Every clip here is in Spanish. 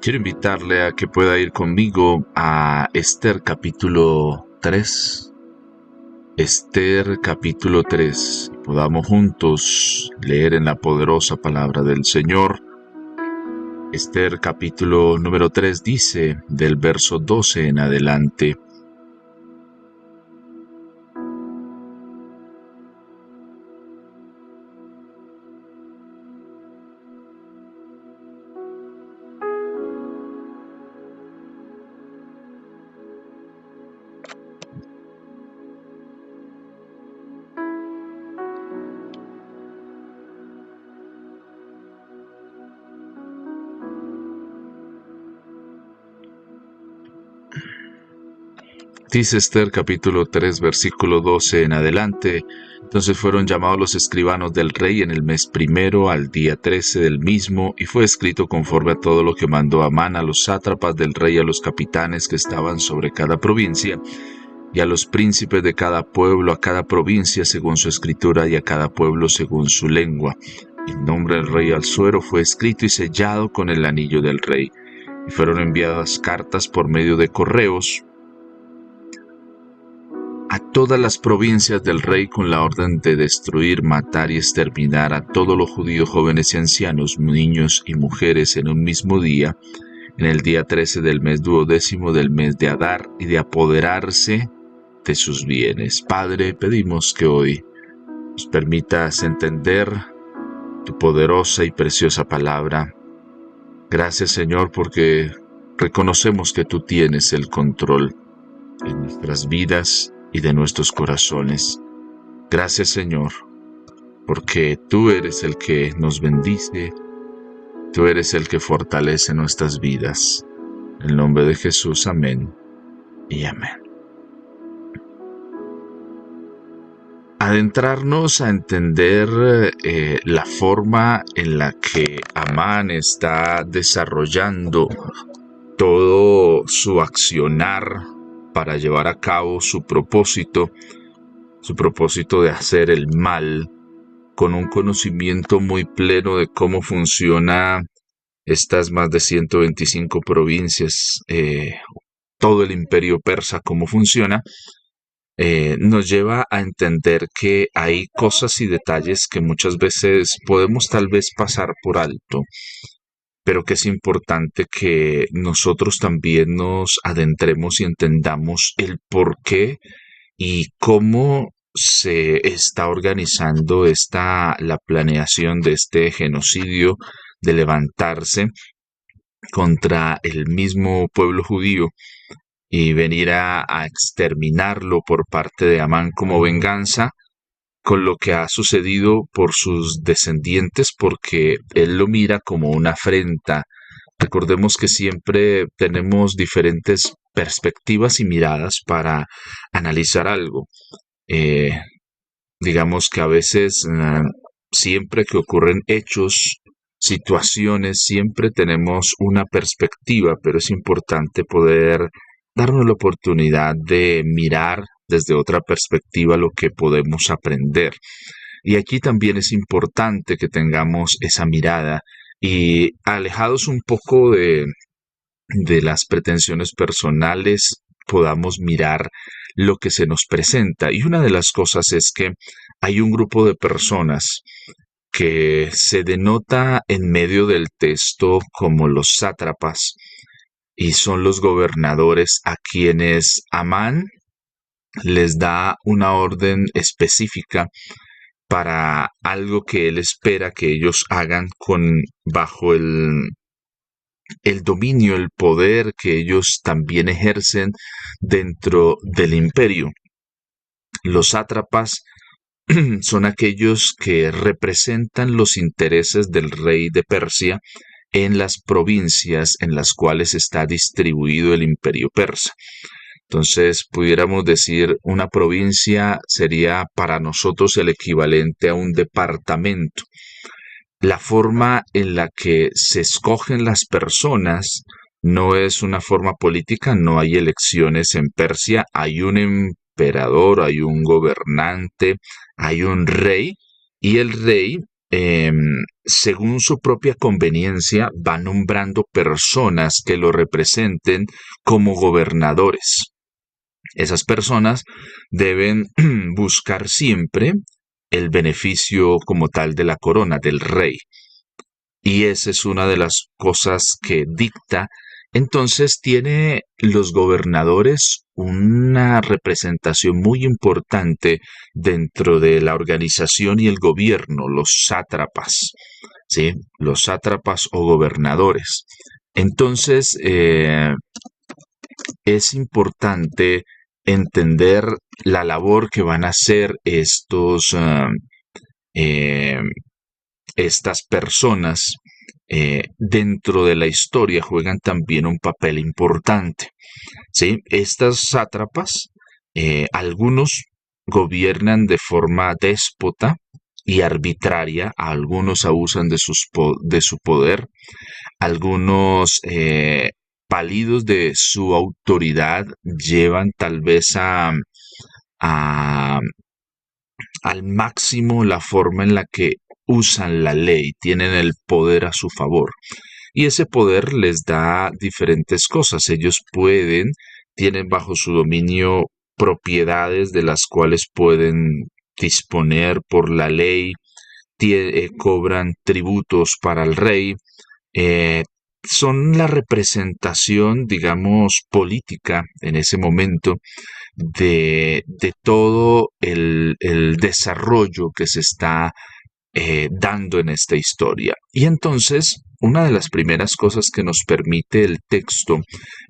Quiero invitarle a que pueda ir conmigo a Esther capítulo 3. Esther capítulo 3. Podamos juntos leer en la poderosa palabra del Señor. Esther capítulo número 3 dice del verso 12 en adelante: Dice Esther capítulo 3 versículo 12 en adelante: Entonces fueron llamados los escribanos del rey en el mes primero al día 13 del mismo, y fue escrito conforme a todo lo que mandó Amán a los sátrapas del rey, a los capitanes que estaban sobre cada provincia, y a los príncipes de cada pueblo, a cada provincia según su escritura, y a cada pueblo según su lengua. El nombre del rey Asuero fue escrito y sellado con el anillo del rey, y fueron enviadas cartas por medio de correos a todas las provincias del rey con la orden de destruir, matar y exterminar a todos los judíos jóvenes y ancianos, niños y mujeres en un mismo día, en el día 13 del mes 12º del mes de Adar, y de apoderarse de sus bienes. Padre, pedimos que hoy nos permitas entender tu poderosa y preciosa palabra. Gracias, Señor, porque reconocemos que tú tienes el control en nuestras vidas y de nuestros corazones. Gracias, Señor, porque tú eres el que nos bendice, tú eres el que fortalece nuestras vidas. En el nombre de Jesús, amén y amén. Adentrarnos a entender la forma en la que Amán está desarrollando todo su accionar para llevar a cabo su propósito de hacer el mal, con un conocimiento muy pleno de cómo funciona estas más de 125 provincias, todo el imperio persa, cómo funciona, nos lleva a entender que hay cosas y detalles que muchas veces podemos tal vez pasar por alto, pero que es importante que nosotros también nos adentremos y entendamos el por qué y cómo se está organizando la planeación de este genocidio, de levantarse contra el mismo pueblo judío y venir a exterminarlo por parte de Amán como venganza con lo que ha sucedido por sus descendientes, porque él lo mira como una afrenta. Recordemos que siempre tenemos diferentes perspectivas y miradas para analizar algo. Eh, digamos que a veces, siempre que ocurren hechos, situaciones, siempre tenemos una perspectiva, pero es importante poder darnos la oportunidad de mirar desde otra perspectiva lo que podemos aprender. Y aquí también es importante que tengamos esa mirada y alejados un poco de las pretensiones personales, podamos mirar lo que se nos presenta. Y una de las cosas es que hay un grupo de personas que se denota en medio del texto como los sátrapas, y son los gobernadores a quienes Amán les da una orden específica para algo que él espera que ellos hagan bajo el dominio, el poder que ellos también ejercen dentro del imperio. Los sátrapas son aquellos que representan los intereses del rey de Persia en las provincias en las cuales está distribuido el imperio persa. Entonces, pudiéramos decir, una provincia sería para nosotros el equivalente a un departamento. La forma en la que se escogen las personas no es una forma política, no hay elecciones en Persia, hay un emperador, hay un gobernante, hay un rey, y el rey em, según su propia conveniencia, va nombrando personas que lo representen como gobernadores. Esas personas deben buscar siempre el beneficio como tal de la corona, del rey. Y esa es una de las cosas que dicta. Entonces tiene los gobernadores una representación muy importante dentro de la organización y el gobierno, los sátrapas, ¿sí? Los sátrapas o gobernadores. Entonces, es importante entender la labor que van a hacer eh, estas personas dentro de la historia juegan también un papel importante. ¿Sí? Estas sátrapas, algunos gobiernan de forma déspota y arbitraria, algunos abusan de su poder, algunos pálidos de su autoridad llevan tal vez a al máximo la forma en la que usan la ley, tienen el poder a su favor. Y ese poder les da diferentes cosas. Ellos tienen bajo su dominio propiedades de las cuales pueden disponer por la ley, cobran tributos para el rey, eh, son la representación, digamos, política en ese momento de todo el desarrollo que se está dando en esta historia. Y entonces, una de las primeras cosas que nos permite el texto,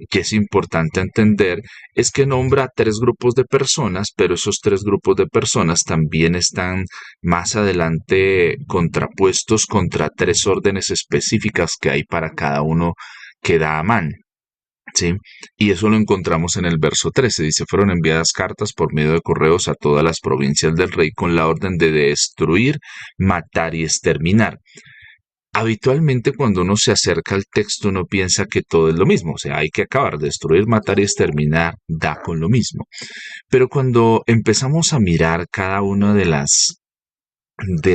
que es importante entender, es que nombra tres grupos de personas, pero esos tres grupos de personas también están más adelante contrapuestos contra tres órdenes específicas que hay para cada uno que da Amán. ¿Sí? Y eso lo encontramos en el verso 13. Dice, fueron enviadas cartas por medio de correos a todas las provincias del rey con la orden de destruir, matar y exterminar. Habitualmente cuando uno se acerca al texto uno piensa que todo es lo mismo, o sea, hay que acabar, destruir, matar y exterminar, da con lo mismo. Pero cuando empezamos a mirar cada una de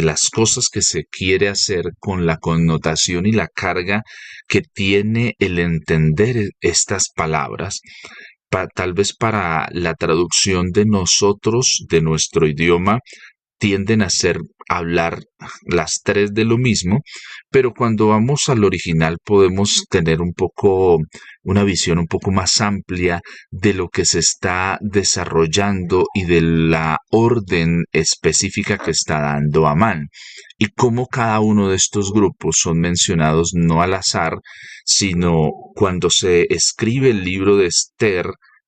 las cosas que se quiere hacer con la connotación y la carga que tiene el entender estas palabras, tal vez para la traducción de nosotros, de nuestro idioma, tienden a ser hablar las tres de lo mismo, pero cuando vamos al original podemos tener una visión un poco más amplia de lo que se está desarrollando y de la orden específica que está dando Amán y cómo cada uno de estos grupos son mencionados no al azar, sino cuando se escribe el libro de Esther.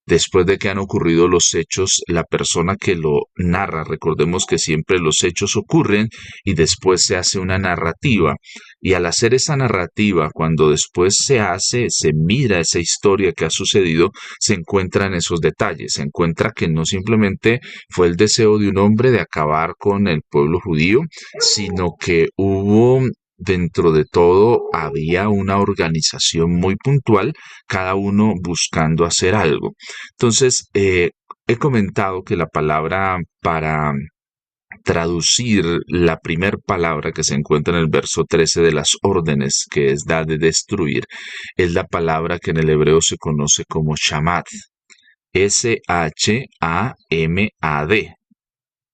Después de que han ocurrido los hechos, la persona que lo narra, recordemos que siempre los hechos ocurren y después se hace una narrativa. Y al hacer esa narrativa, cuando después se mira esa historia que ha sucedido, se encuentran esos detalles. Se encuentra que no simplemente fue el deseo de un hombre de acabar con el pueblo judío, sino que hubo dentro de todo había una organización muy puntual, cada uno buscando hacer algo. Entonces, he comentado que la palabra para traducir la primera palabra que se encuentra en el verso 13 de las órdenes, que es da de destruir, es la palabra que en el hebreo se conoce como shamad. S-H-A-M-A-D.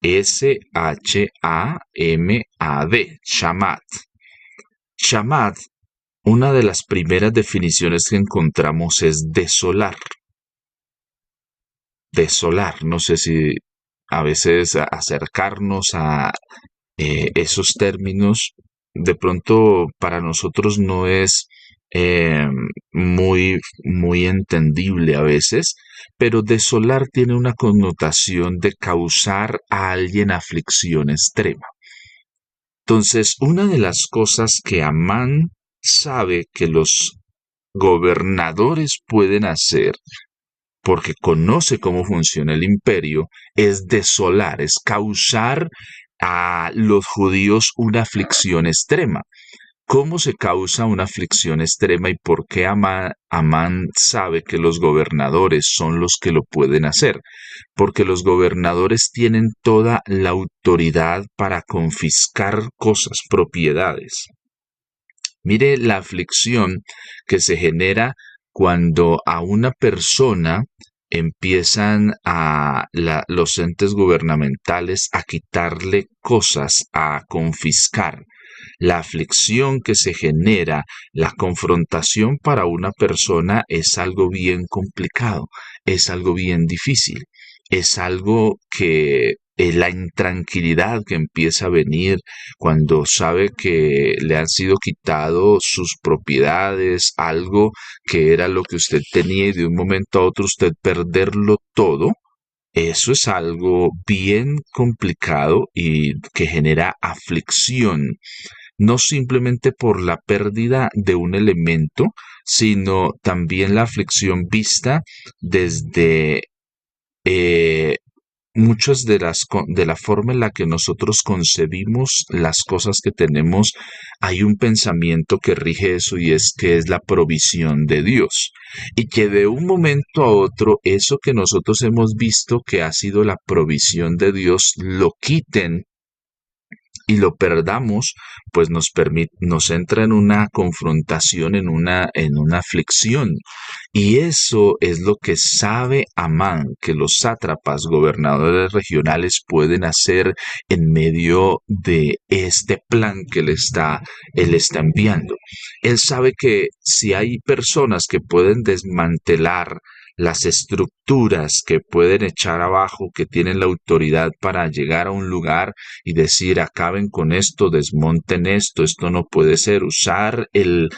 S-H-A-M-A-D. Shamad. Shamad, una de las primeras definiciones que encontramos es desolar. Desolar, no sé si a veces acercarnos a esos términos, de pronto para nosotros no es eh, muy entendible a veces, pero desolar tiene una connotación de causar a alguien aflicción extrema. Entonces, una de las cosas que Amán sabe que los gobernadores pueden hacer, porque conoce cómo funciona el imperio, es desolar, es causar a los judíos una aflicción extrema. ¿Cómo se causa una aflicción extrema y por qué Amán sabe que los gobernadores son los que lo pueden hacer? Porque los gobernadores tienen toda la autoridad para confiscar cosas, propiedades. Mire la aflicción que se genera cuando a una persona empiezan los entes gubernamentales a quitarle cosas, a confiscar. La aflicción que se genera, la confrontación para una persona es algo bien complicado, es algo bien difícil, es algo que la intranquilidad que empieza a venir cuando sabe que le han sido quitado sus propiedades, algo que era lo que usted tenía y de un momento a otro usted perderlo todo, eso es algo bien complicado y que genera aflicción, no simplemente por la pérdida de un elemento, sino también la aflicción vista desde eh, muchas de la forma en la que nosotros concebimos las cosas que tenemos, hay un pensamiento que rige eso y es que es la provisión de Dios. Y que de un momento a otro, eso que nosotros hemos visto que ha sido la provisión de Dios, lo quiten y lo perdamos, pues nos entra en una confrontación, en una aflicción. Y eso es lo que sabe Amán, que los sátrapas, gobernadores regionales pueden hacer en medio de este plan que él está enviando. Él sabe que si hay personas que pueden desmantelar las estructuras que pueden echar abajo, que tienen la autoridad para llegar a un lugar y decir acaben con esto, desmonten esto no puede ser. Usar el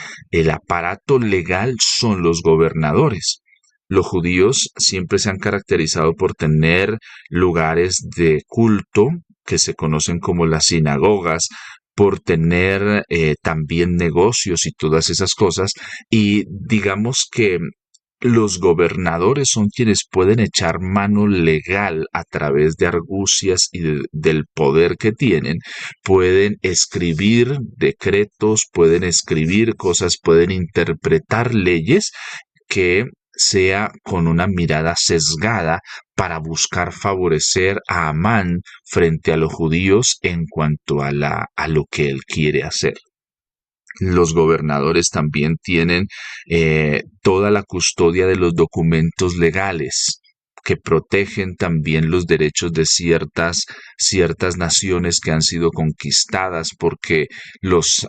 aparato legal son los gobernadores. Los judíos siempre se han caracterizado por tener lugares de culto que se conocen como las sinagogas, por tener también negocios y todas esas cosas. Y digamos que los gobernadores son quienes pueden echar mano legal a través de argucias y del poder que tienen. Pueden escribir decretos, pueden escribir cosas, pueden interpretar leyes que sea con una mirada sesgada para buscar favorecer a Amán frente a los judíos en cuanto a lo que él quiere hacer. Los gobernadores también tienen toda la custodia de los documentos legales que protegen también los derechos de ciertas naciones que han sido conquistadas, porque los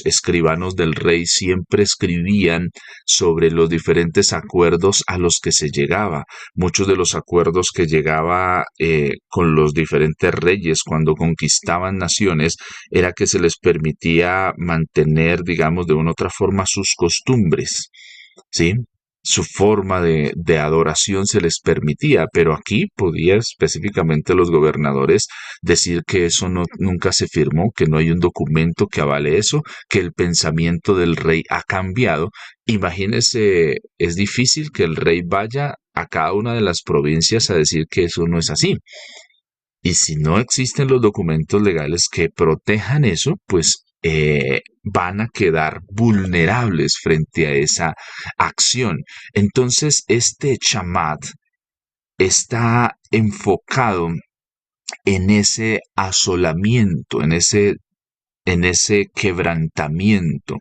escribanos del rey siempre escribían sobre los diferentes acuerdos a los que se llegaba. Muchos de los acuerdos que llegaba con los diferentes reyes cuando conquistaban naciones era que se les permitía mantener, digamos, de una u otra forma sus costumbres, ¿sí? Su forma de adoración se les permitía, pero aquí podía específicamente los gobernadores decir que eso nunca se firmó, que no hay un documento que avale eso, que el pensamiento del rey ha cambiado. Imagínese, es difícil que el rey vaya a cada una de las provincias a decir que eso no es así. Y si no existen los documentos legales que protejan eso, pues van a quedar vulnerables frente a esa acción. Entonces, este chamat está enfocado en ese asolamiento, en ese quebrantamiento,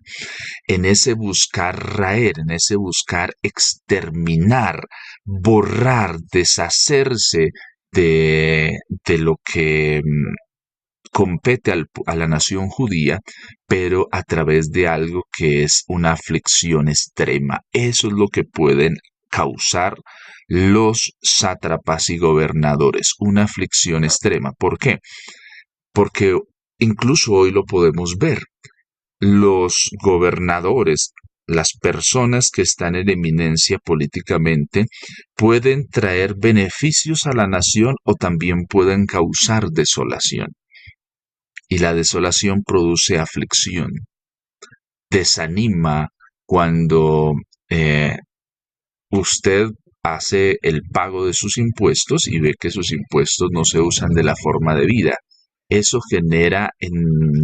en ese buscar raer, en ese buscar exterminar, borrar, deshacerse de lo que compete a la nación judía, pero a través de algo que es una aflicción extrema. Eso es lo que pueden causar los sátrapas y gobernadores, una aflicción extrema. ¿Por qué? Porque incluso hoy lo podemos ver. Los gobernadores, las personas que están en eminencia políticamente, pueden traer beneficios a la nación o también pueden causar desolación. Y la desolación produce aflicción, desanima cuando usted hace el pago de sus impuestos y ve que sus impuestos no se usan de la forma debida. Eso genera en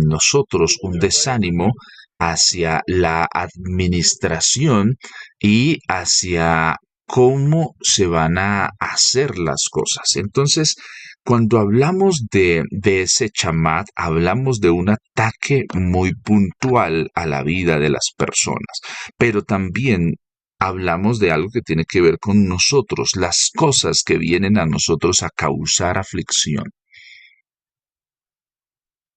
nosotros un desánimo hacia la administración y hacia cómo se van a hacer las cosas. Entonces, cuando hablamos de ese chamat, hablamos de un ataque muy puntual a la vida de las personas, pero también hablamos de algo que tiene que ver con nosotros, las cosas que vienen a nosotros a causar aflicción.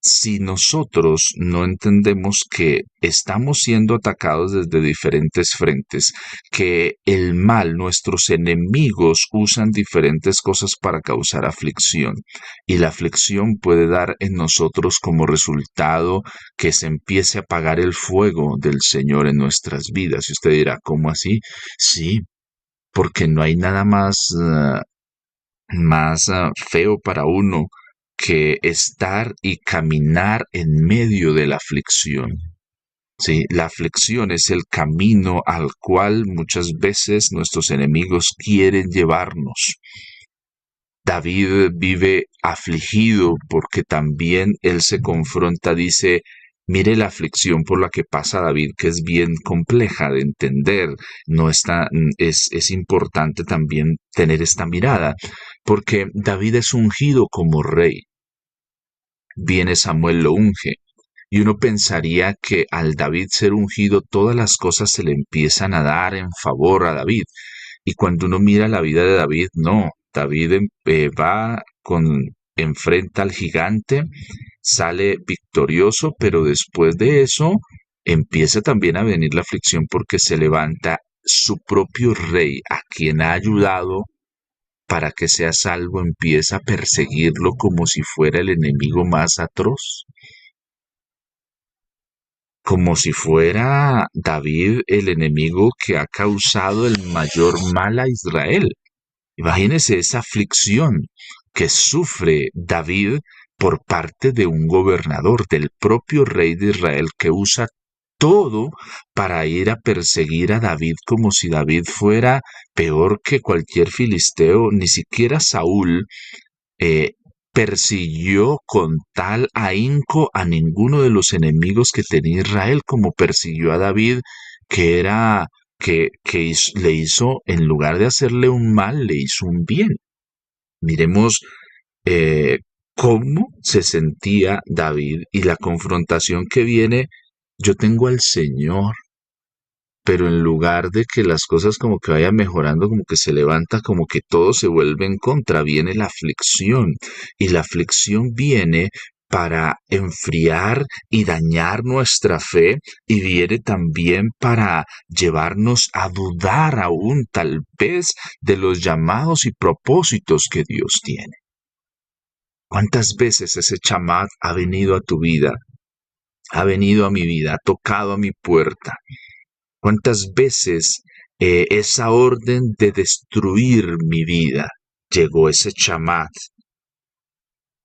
Si nosotros no entendemos que estamos siendo atacados desde diferentes frentes, que el mal, nuestros enemigos usan diferentes cosas para causar aflicción, y la aflicción puede dar en nosotros como resultado que se empiece a apagar el fuego del Señor en nuestras vidas. Y usted dirá, ¿cómo así? Sí, porque no hay nada más feo para uno que estar y caminar en medio de la aflicción. Sí, la aflicción es el camino al cual muchas veces nuestros enemigos quieren llevarnos. David vive afligido porque también él se confronta, dice, mire la aflicción por la que pasa David, que es bien compleja de entender, no está, es importante también tener esta mirada, porque David es ungido como rey, viene Samuel lo unge, y uno pensaría que al David ser ungido todas las cosas se le empiezan a dar en favor a David, y cuando uno mira la vida de David, no. David va enfrenta al gigante, sale victorioso, pero después de eso empieza también a venir la aflicción porque se levanta su propio rey, a quien ha ayudado para que sea salvo, empieza a perseguirlo como si fuera el enemigo más atroz, como si fuera David el enemigo que ha causado el mayor mal a Israel. Imagínese esa aflicción que sufre David por parte de un gobernador, del propio rey de Israel, que usa todo para ir a perseguir a David como si David fuera peor que cualquier filisteo. Ni siquiera Saúl eh, persiguió con tal ahínco a ninguno de los enemigos que tenía Israel como persiguió a David, que era le hizo, en lugar de hacerle un mal, le hizo un bien. Miremos eh, cómo se sentía David y la confrontación que viene. Yo tengo al Señor, pero en lugar de que las cosas como que vayan mejorando, como que se levanta, como que todo se vuelve en contra, viene la aflicción. Y la aflicción viene para enfriar y dañar nuestra fe y viene también para llevarnos a dudar aún tal vez de los llamados y propósitos que Dios tiene. ¿Cuántas veces ese chamad ha venido a tu vida? Ha venido a mi vida, ha tocado a mi puerta. ¿Cuántas veces esa orden de destruir mi vida llegó, ese chamat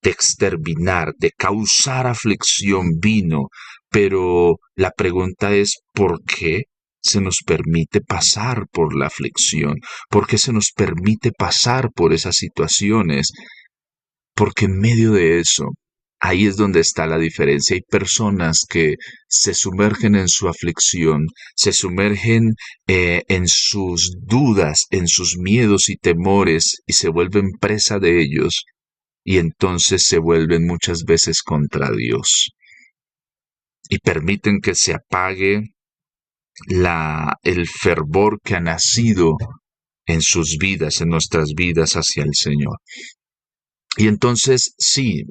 de exterminar, de causar aflicción vino? Pero la pregunta es, ¿por qué se nos permite pasar por la aflicción? ¿Por qué se nos permite pasar por esas situaciones? Porque en medio de eso, ahí es donde está la diferencia. Hay personas que se sumergen en su aflicción, se sumergen en sus dudas, en sus miedos y temores y se vuelven presa de ellos y entonces se vuelven muchas veces contra Dios y permiten que se apague el fervor que ha nacido en sus vidas, en nuestras vidas hacia el Señor. Y entonces sí,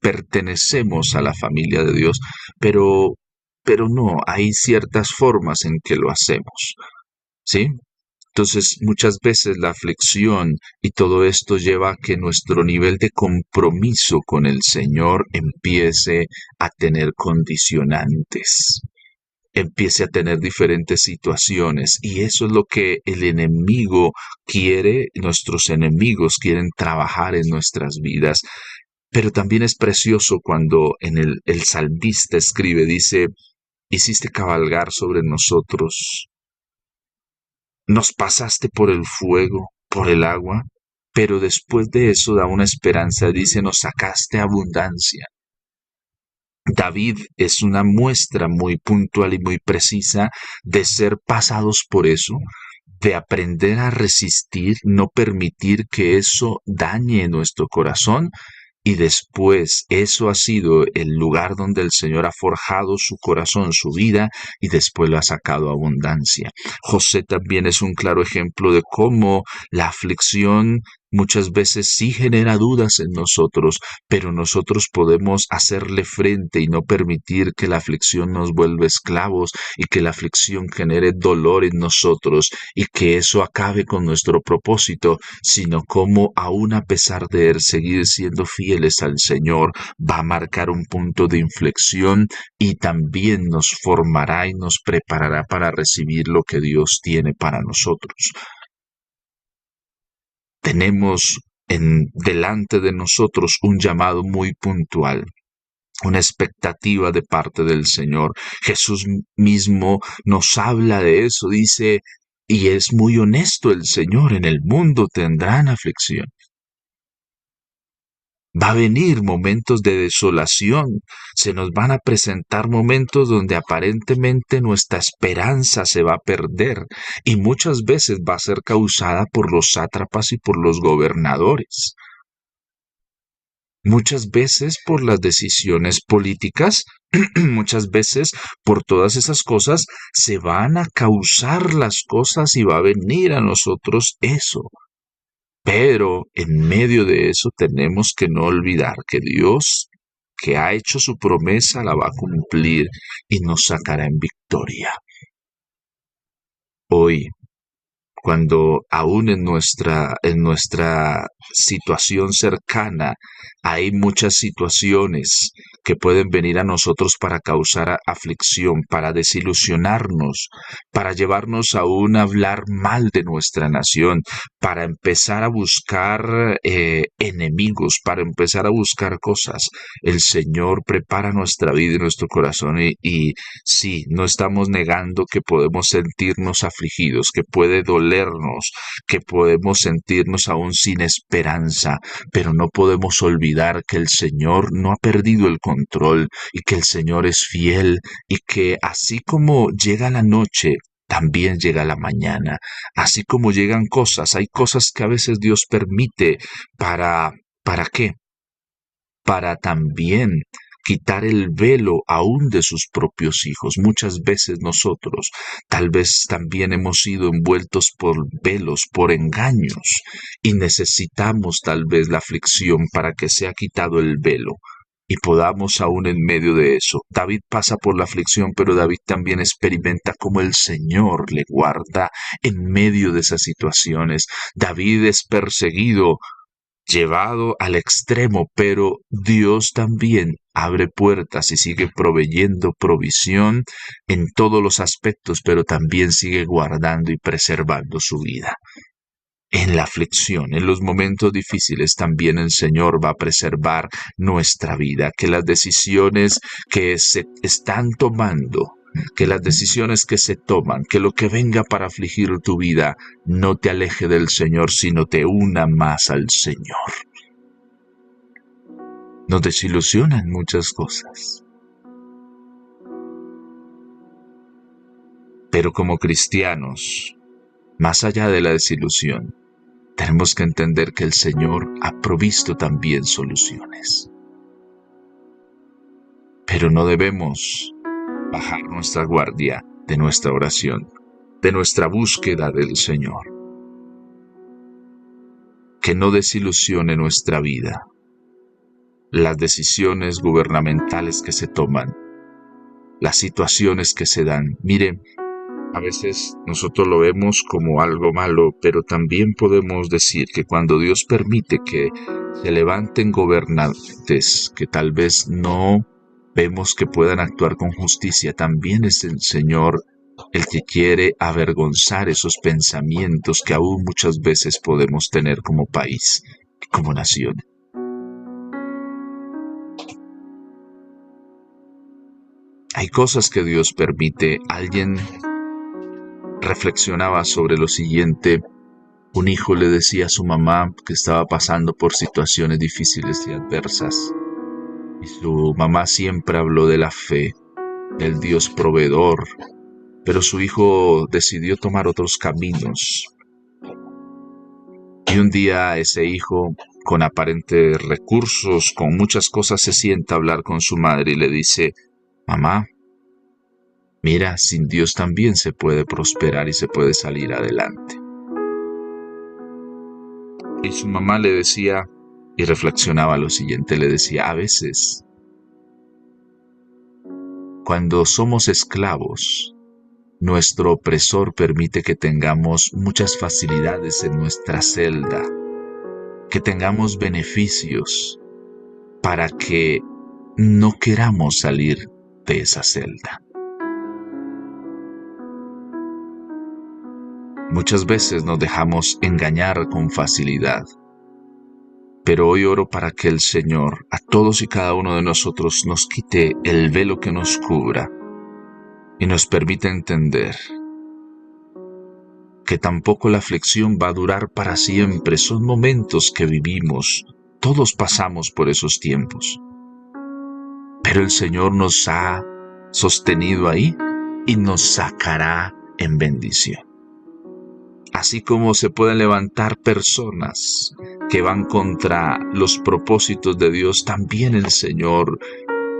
pertenecemos a la familia de Dios, pero, pero no, hay ciertas formas en que lo hacemos, ¿sí? Entonces, muchas veces la aflicción y todo esto lleva a que nuestro nivel de compromiso con el Señor empiece a tener condicionantes, empiece a tener diferentes situaciones. Y eso es lo que el enemigo quiere, nuestros enemigos quieren trabajar en nuestras vidas. Pero también es precioso cuando en el salmista escribe, dice, hiciste cabalgar sobre nosotros, nos pasaste por el fuego, por el agua, pero después de eso da una esperanza, dice, nos sacaste abundancia. David es una muestra muy puntual y muy precisa de ser pasados por eso, de aprender a resistir, no permitir que eso dañe nuestro corazón. Y después eso ha sido el lugar donde el Señor ha forjado su corazón, su vida, y después lo ha sacado a abundancia. José también es un claro ejemplo de cómo la aflicción muchas veces sí genera dudas en nosotros, pero nosotros podemos hacerle frente y no permitir que la aflicción nos vuelva esclavos y que la aflicción genere dolor en nosotros y que eso acabe con nuestro propósito, sino como aún a pesar de él seguir siendo fieles al Señor, va a marcar un punto de inflexión y también nos formará y nos preparará para recibir lo que Dios tiene para nosotros. Tenemos delante de nosotros un llamado muy puntual, una expectativa de parte del Señor. Jesús mismo nos habla de eso, dice, y es muy honesto el Señor, en el mundo tendrán aflicción. Va a venir momentos de desolación, se nos van a presentar momentos donde aparentemente nuestra esperanza se va a perder y muchas veces va a ser causada por los sátrapas y por los gobernadores. Muchas veces por las decisiones políticas, muchas veces por todas esas cosas se van a causar las cosas y va a venir a nosotros eso. Pero en medio de eso tenemos que no olvidar que Dios, que ha hecho su promesa, la va a cumplir y nos sacará en victoria. Hoy, cuando aún en nuestra situación cercana hay muchas situaciones que pueden venir a nosotros para causar aflicción, para desilusionarnos, para llevarnos aún a hablar mal de nuestra nación, para empezar a buscar enemigos, para empezar a buscar cosas. El Señor prepara nuestra vida y nuestro corazón y sí, no estamos negando que podemos sentirnos afligidos, que puede dolernos, que podemos sentirnos aún sin esperanza, pero no podemos olvidar que el Señor no ha perdido el control y que el Señor es fiel y que así como llega la noche, también llega la mañana. Así como llegan cosas, hay cosas que a veces Dios permite ¿para qué? Para también quitar el velo aún de sus propios hijos. Muchas veces nosotros tal vez también hemos sido envueltos por velos, por engaños, y necesitamos tal vez la aflicción para que sea quitado el velo y podamos aún en medio de eso. David pasa por la aflicción, pero David también experimenta cómo el Señor le guarda en medio de esas situaciones. David es perseguido, llevado al extremo, pero Dios también abre puertas y sigue proveyendo provisión en todos los aspectos, pero también sigue guardando y preservando su vida. En la aflicción, en los momentos difíciles, también el Señor va a preservar nuestra vida, que las decisiones que se están tomando, que las decisiones que se toman, que lo que venga para afligir tu vida, no te aleje del Señor, sino te una más al Señor. Nos desilusionan muchas cosas, pero como cristianos, más allá de la desilusión, tenemos que entender que el Señor ha provisto también soluciones. Pero no debemos bajar nuestra guardia de nuestra oración, de nuestra búsqueda del Señor. Que no desilusione nuestra vida las decisiones gubernamentales que se toman, las situaciones que se dan. Miren, a veces nosotros lo vemos como algo malo, pero también podemos decir que cuando Dios permite que se levanten gobernantes que tal vez no vemos que puedan actuar con justicia, también es el Señor el que quiere avergonzar esos pensamientos que aún muchas veces podemos tener como país, como nación. Hay cosas que Dios permite. Alguien reflexionaba sobre lo siguiente. Un hijo le decía a su mamá que estaba pasando por situaciones difíciles y adversas. Y su mamá siempre habló de la fe, del Dios proveedor, pero su hijo decidió tomar otros caminos. Y un día ese hijo, con aparentes recursos, con muchas cosas, se sienta a hablar con su madre y le dice: mamá, mira, sin Dios también se puede prosperar y se puede salir adelante. Y su mamá le decía, y reflexionaba lo siguiente, le decía: a veces, cuando somos esclavos, nuestro opresor permite que tengamos muchas facilidades en nuestra celda, que tengamos beneficios para que no queramos salir de esa celda. Muchas veces nos dejamos engañar con facilidad, pero hoy oro para que el Señor a todos y cada uno de nosotros nos quite el velo que nos cubra y nos permita entender que tampoco la aflicción va a durar para siempre. Son momentos que vivimos, todos pasamos por esos tiempos, pero el Señor nos ha sostenido ahí y nos sacará en bendición. Así como se pueden levantar personas que van contra los propósitos de Dios, también el Señor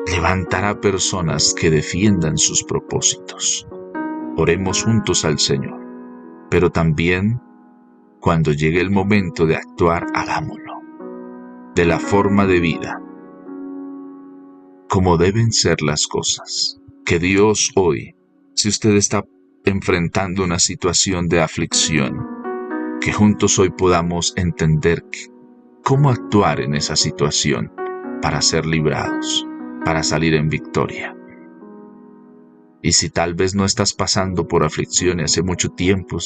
levantará personas que defiendan sus propósitos. Oremos juntos al Señor, pero también cuando llegue el momento de actuar, hagámoslo de la forma de vida, como deben ser las cosas. Que Dios hoy, si usted está enfrentando una situación de aflicción, que juntos hoy podamos entender cómo actuar en esa situación para ser librados, para salir en victoria. Y si tal vez no estás pasando por aflicción y hace mucho tiempo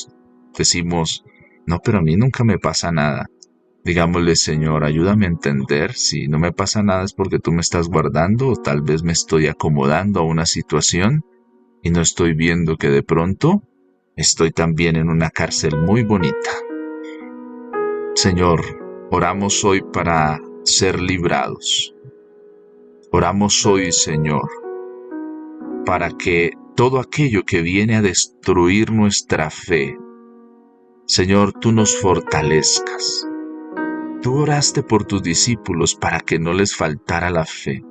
decimos: no, pero a mí nunca me pasa nada. Digámosle: Señor, ayúdame a entender, si no me pasa nada es porque tú me estás guardando, o tal vez me estoy acomodando a una situación y no estoy viendo que de pronto estoy también en una cárcel muy bonita. Señor, oramos hoy para ser librados. Oramos hoy, Señor, para que todo aquello que viene a destruir nuestra fe, Señor, tú nos fortalezcas. Tú oraste por tus discípulos para que no les faltara la fe.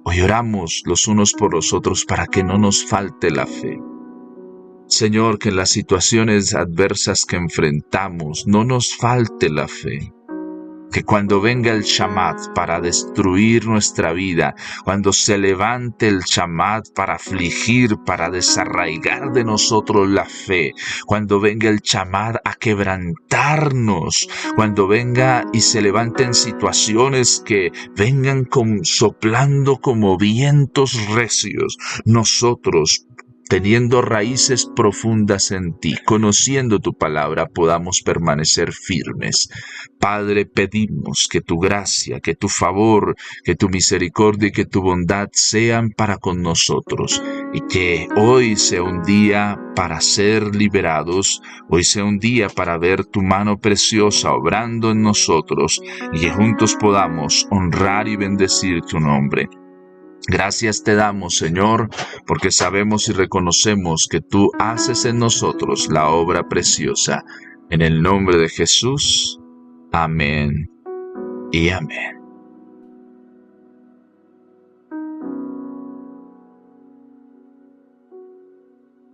Hoy oramos los unos por los otros para que no nos falte la fe. Señor, que en las situaciones adversas que enfrentamos no nos falte la fe. Que cuando venga el Shamat para destruir nuestra vida, cuando se levante el Shamat para afligir, para desarraigar de nosotros la fe, cuando venga el Shamat a quebrantarnos, cuando venga y se levanten situaciones que vengan soplando como vientos recios, nosotros, teniendo raíces profundas en ti, conociendo tu palabra, podamos permanecer firmes. Padre, pedimos que tu gracia, que tu favor, que tu misericordia y que tu bondad sean para con nosotros, y que hoy sea un día para ser liberados, hoy sea un día para ver tu mano preciosa obrando en nosotros, y que juntos podamos honrar y bendecir tu nombre. Gracias te damos, Señor, porque sabemos y reconocemos que tú haces en nosotros la obra preciosa. En el nombre de Jesús, amén y amén.